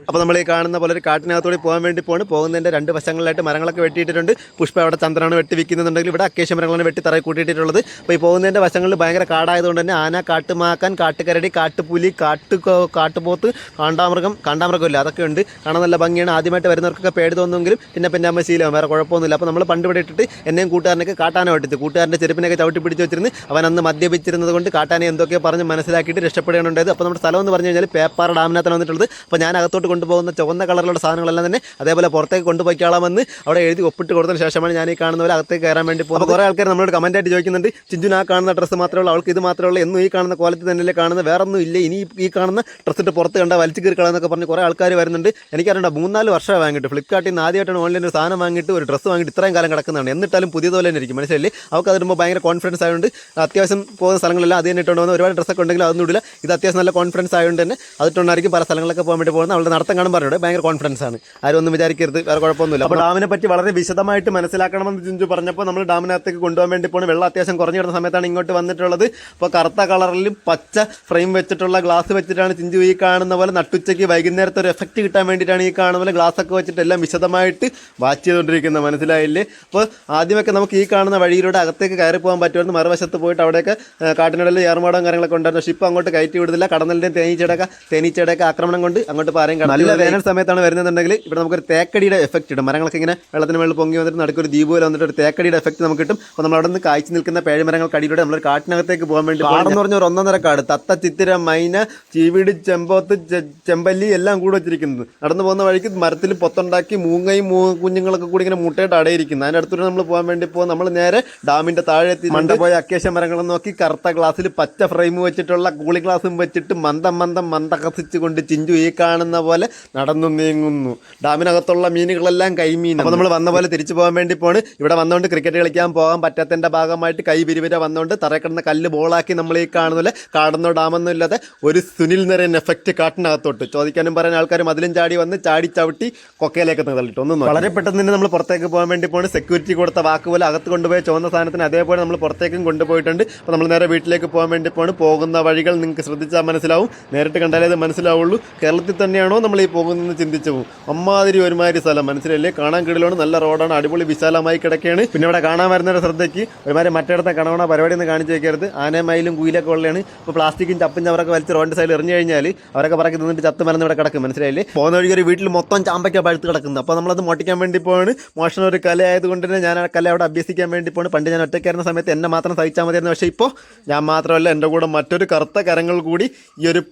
അപ്പോൾ നമ്മൾ ഈ കാണുന്ന പോലെ ഒരു കാട്ടിനകത്തൂടെ പോകാൻ വേണ്ടി പോകുന്നതിൻ്റെ രണ്ട് വശങ്ങളിലായിട്ട് മരങ്ങളൊക്കെ വെട്ടിയിട്ടുണ്ട്. പുഷ്പ അവിടെ ചന്ദ്രനാണ് വെട്ടി വിൽക്കുന്നുണ്ടെങ്കിൽ ഇവിടെ അക്കേഷ്യ മരങ്ങളാണ് വെട്ടി തറയിൽ കൂട്ടിയിട്ടുള്ളത്. അപ്പോൾ ഈ പോകുന്നതിൻ്റെ വശങ്ങളിൽ ഭയങ്കര കാടായതുകൊണ്ട് തന്നെ ആന, കാട്ടുമാക്കാൻ, കാട്ടുകരടി, കാട്ടുപുലി, കാട്ടുപോത്ത്, കാണ്ടാമൃഗമില്ല, അതൊക്കെ ഉണ്ട്. കാണാൻ നല്ല ഭംഗിയാണ്. ആദ്യമായിട്ട് വരുന്നവർക്കൊക്കെ പേടി തോന്നുമെങ്കിലും പിന്നെ നമ്മൾ ശീലം, വേറെ കുഴപ്പമൊന്നുമില്ല. അപ്പോൾ നമ്മൾ പണ്ട് ഇവിടെ ഇട്ടിട്ട് എന്നെയും കൂട്ടുകാരനൊക്കെ കാട്ടാന വെട്ടിച്ച് കൂട്ടുകാരൻ്റെ ചെരുപ്പിനൊക്കെ ചവിട്ടി പിടിച്ച് വെച്ചിരുന്ന് അവൻ അന്ന് മദ്യപിച്ചിരുന്നത് കൊണ്ട് കാട്ടാനെ എന്തൊക്കെ പറഞ്ഞ് മനസ്സിലാക്കിയിട്ട് രക്ഷപ്പെടുകയാണുണ്ടായത്. അപ്പോൾ നമ്മുടെ സ്ഥലം എന്ന് പറഞ്ഞു കഴിഞ്ഞാൽ പേപ്പാറ ഡാമിനകത്താണ് വന്നിട്ടുള്ളത്. അപ്പോൾ ഞാൻ അകത്തോട്ട് കൊണ്ടുപോകുന്ന ചുവന്ന കളറിലുള്ള സാധനങ്ങളെല്ലാം തന്നെ അതേപോലെ പുറത്തേക്ക് കൊണ്ടുപോയിക്കാളാമെന്ന് അവിടെ എഴുതി ഒപ്പിട്ട് കൊടുത്തതിന് ശേഷമാണ് ഞാൻ ഈ കാണുന്ന പോലെ അകത്തേക്ക് കയറാൻ വേണ്ടി പോകുന്നത്. കുറേ ആൾക്കാർ നമ്മളോട് കമൻറ്റായിട്ട് ചോദിക്കുന്നുണ്ട്, ചിഞ്ചുന ആ കാണുന്ന ഡ്രസ്സ് മാത്രമേ ഉള്ളൂ, അവൾക്ക് ഇത് മാത്രമേ ഉള്ളൂ, എന്നും ഈ കാണുന്ന ക്വാളിറ്റി തന്നെയല്ലേ കാണുന്നത്, വേറെ ഒന്നും ഇല്ല, ഇനി ഈ കാണുന്ന ഡ്രസ്സിട്ട് പുറത്ത് കണ്ടാൽ വലിച്ചു കീറിക്കളെന്നൊക്കെ പറഞ്ഞ് കുറേ ആൾക്കാർ വരുന്നുണ്ട്. എനിക്കറിയണ്ട 3-4 വർഷമായി വാങ്ങിയിട്ട് ഫ്ലിപ്കാർട്ടിൽ നിന്ന് ആദ്യമായിട്ടാണ് ഓൺലൈനിൽ ഒരു സാധനം വാങ്ങിയിട്ട് ഒരു ഡ്രസ്സ് വാങ്ങിയിട്ട് ഇത്രയും കാലം കിടക്കുന്നതാണ്. എന്നിട്ടാലും പുതിയതുപോലെ തന്നെ ഇരിക്കും, മനസ്സിലല്ലേ? അവർക്ക് അതിടുമ്പോൾ ഭയങ്കര കോൺഫിഡൻസ് ആയതുകൊണ്ട് അത്യാവശ്യം പോകുന്ന സ്ഥലങ്ങളെല്ലാം അത് തന്നെ ഇട്ടുകൊണ്ട് ഒരുപാട് ഡ്രസ്സൊക്കെ ഉണ്ടെങ്കിൽ അതൊന്നും ഇടില്ല. ഇത് അത്യാവശ്യം നല്ല കോൺഫിഡൻസ് ആയതുകൊണ്ട് തന്നെ അതിട്ടുകൊണ്ടായിരിക്കും പല സ്ഥലങ്ങളൊക്കെ പോകാൻ വേണ്ടി പോകുന്നത്. അവളുടെ നടത്തം കാണുമ്പോൾ പറഞ്ഞത് ഭയങ്കര കോൺഫിഡൻസ് ആണ്, ആരും ഒന്നും വിചാരിക്കരുത്, വേറെ കുഴപ്പമൊന്നുമില്ല. അപ്പോൾ ഡാമിനെ പറ്റി വളരെ വിശദമായിട്ട് മനസ്സിലാക്കണമെന്ന് ചിഞ്ചു പറഞ്ഞപ്പോൾ നമ്മൾ ഡാമിനകത്തേക്ക് കൊണ്ടുപോകാൻ വേണ്ടി പോകുന്നത് വെള്ളം അത്യാവശ്യം കുറഞ്ഞു കിടന്ന സമയത്താണ് ഇങ്ങോട്ട് വന്നിട്ടുള്ളത്. അപ്പോൾ കറുത്ത കളറിലും പച്ച ഫ്രെയിം വെച്ചിട്ടുള്ള ഗ്ലാസ് വെച്ചിട്ടാണ് ചിഞ്ചു ഈ കാണുന്ന പോലെ നട്ടുച്ചയ്ക്ക് വൈകുന്നേരത്തെ ഒരു എഫക്റ്റ് കിട്ടാൻ വേണ്ടിയിട്ടാണ് ഈ കാണുന്ന പോലെ ഗ്ലാസ്സൊക്കെ വെച്ചിട്ട് എല്ലാം വിശദമായിട്ട് വാച്ച് ചെയ്തുകൊണ്ടിരിക്കുന്നത്, മനസ്സിലായില്ലേ? അപ്പോൾ ആദ്യമൊക്കെ നമുക്ക് ഈ കാണുന്ന വഴിയിലൂടെ അകത്തേക്ക് കയറി പോകാൻ പറ്റുമായിരുന്നു, മറുവശത്ത് പോയിട്ട് അവിടെയൊക്കെ കാട്ടിനിടയിൽ ഏർമാടവും കാര്യങ്ങളൊക്കെ ഉണ്ടായിരുന്നു. പക്ഷേ ഇപ്പോൾ അങ്ങോട്ട് കയറ്റി വിടുന്നില്ല. കടന്നലിൻ്റെയും തേനീച്ചയുടെയൊക്കെ ആക്രമണം കൊണ്ട് അങ്ങോട്ട് ഇപ്പോൾ ആരെയും കാണാം. നല്ല വേനൽ സമയത്താണ് വരുന്നതെന്നുണ്ടെങ്കിൽ ഇവിടെ നമുക്കൊരു തേക്കടിയുടെ എഫക്റ്റ് ഇടും. മരങ്ങളൊക്കെ ഇങ്ങനെ വെള്ളത്തിന് മേളിൽ പൊങ്ങി വന്നിട്ട് നടുക്കൊരു ദ്വീപ് പോലെ വന്നിട്ട് ഒരു തേക്കടിയുടെ എഫക്റ്റ് നമുക്ക് കിട്ടും. അപ്പോൾ നമ്മൾ അവിടെ നിന്ന് കായ്ച്ചു നിൽക്കുന്ന പേഴിമരങ്ങൾക്കടിയിലൂടെ നമ്മളൊരു കാട്ടിനകത്തേക്ക് പോകാൻ വേണ്ടി കാടെന്ന് പറഞ്ഞ ഒരു 1.5 കാട്, തത്ത, ചിത്തിര, മൈന, ചീവീട്, ചെമ്പോത്ത്, ചെമ്പല്ലി എല്ലാം കൂടെ വെച്ചിരിക്കുന്നത്. നടന്നു പോകുന്ന വഴിക്ക് മരത്തിൽ പൊത്തുണ്ടാക്കി മൂങ്ങയും കുഞ്ഞുങ്ങളൊക്കെ കൂടി ഇങ്ങനെ മുട്ടയിട്ട് അടയിരിക്കുന്നത്. അതിൻ്റെ അടുത്തൂടെ നമ്മൾ പോകാൻ വേണ്ടി നമ്മൾ നേരെ ഡാമിൻ്റെ താഴെ എത്തി മണ്ട പോയ അക്കേഷ്യ മരങ്ങളും നോക്കി കറുത്ത ഗ്ലാസ്സിൽ പച്ച ഫ്രെയിം വെച്ചിട്ടുള്ള കൂളി ഗ്ലാസും വെച്ചിട്ട് മന്ദകസിച്ചുകൊണ്ട് ചിഞ്ചു ഈ കാണുന്ന പോലെ നടന്നു നീങ്ങുന്നു. ഡാമിനകത്തുള്ള മീനുകളെല്ലാം കൈമീൻ. അപ്പോൾ നമ്മൾ വന്ന പോലെ തിരിച്ചു പോകാൻ വേണ്ടി ഇവിടെ വന്നുകൊണ്ട് ക്രിക്കറ്റ് കളിക്കാൻ പോകാൻ പറ്റാത്തതിൻ്റെ ഭാഗമായിട്ട് കൈ പിരിവിര വന്നുകൊണ്ട് തറക്കിടന്ന കല്ല് ബോളാക്കി നമ്മൾ ഈ കാണുന്നില്ല. കാടെന്നോ ഡാമെന്നോ ഇല്ലാതെ ഒരു സുനിൽ നിറയൻ എഫക്റ്റ് കാട്ടിനകത്തോട്ട് ചോദിക്കാനും പറയാൻ ആൾക്കാരും അതിലും ചാടി വന്ന് ചാടി ചവിട്ടി കൊക്കയിലേക്ക് തള്ളിട്ട് ഒന്നും വളരെ പെട്ടെന്ന് തന്നെ നമ്മൾ പുറത്തേക്ക് പോകാൻ വേണ്ടി സെക്യൂരിറ്റി കൊടുത്ത വാക്ക് പോലെ അകത്ത് കൊണ്ടുപോയ ചുവന്ന സാധനത്തിന് അതേപോലെ നമ്മൾ പുറത്തേക്കും കൊണ്ടുപോയിട്ടുണ്ട്. അപ്പോൾ നമ്മൾ നേരെ വീട്ടിലേക്ക് പോകാൻ വേണ്ടി പോകുന്ന വഴികൾ നിങ്ങൾക്ക് ശ്രദ്ധിച്ചാൽ മനസ്സിലാവും, നേരിട്ട് കണ്ടാലേ അത് മനസ്സിലാവുള്ളൂ. കേരളത്തിൽ തന്നെയാണോ നമ്മൾ ഈ പോകുന്നതെന്ന് ചിന്തിച്ചു പോകും. അമ്മാതിരി ഒരുമാതിരി സ്ഥലം, മനസ്സിലല്ലേ? കാണാൻ കിടലാണ്, നല്ല റോഡാണ്, അടിപൊളി വിശാലമായി കിടക്കുകയാണ്. പിന്നെ ഇവിടെ കാണാൻ വരുന്നവരുടെ ശ്രദ്ധയ്ക്ക് ഒരുമാതിരി മറ്റേടത്തെ കണവണ പരിപാടി ഒന്നും കാണിച്ചു വയ്ക്കരുത്. ആനമയിലും കുയിലൊക്കെ ഉള്ളതാണ്. ഇപ്പോൾ പ്ലാസ്റ്റിക്കും ചപ്പും ചവറൊക്കെ വലിച്ച് റോഡിൻ്റെ സൈഡിൽ എറിഞ്ഞു കഴിഞ്ഞാൽ അവരൊക്കെ പറക്കി നിന്നിട്ട് ചത്ത് മരുന്ന് ഇവിടെ കിടക്കും, മനസ്സിലായില്ലേ? പോകുന്ന വഴിക്ക് ഒരു വീട്ടിൽ മൊത്തം ചാമ്പയ്ക്ക പഴുത്ത് കിടക്കുന്നത്. അപ്പോൾ നമ്മളത് മോട്ടിക്കാൻ വേണ്ടി മോഷണം ഒരു കലയായതുകൊണ്ട് തന്നെ ഞാൻ ആ കല അവിടെ അഭ്യസിക്കാൻ വേണ്ടി പണ്ട് ഞാൻ ഒറ്റയ്ക്കായിരുന്ന സമയത്ത് എന്നെ മാത്രം സഹിച്ചാൽ മതിയായിരുന്നു. പക്ഷേ ഇപ്പോൾ ഞാൻ മാത്രമല്ല, എൻ്റെ കൂടെ മറ്റൊരു കറുത്ത കരങ്ങൾ കൂടി ഈ ഒരു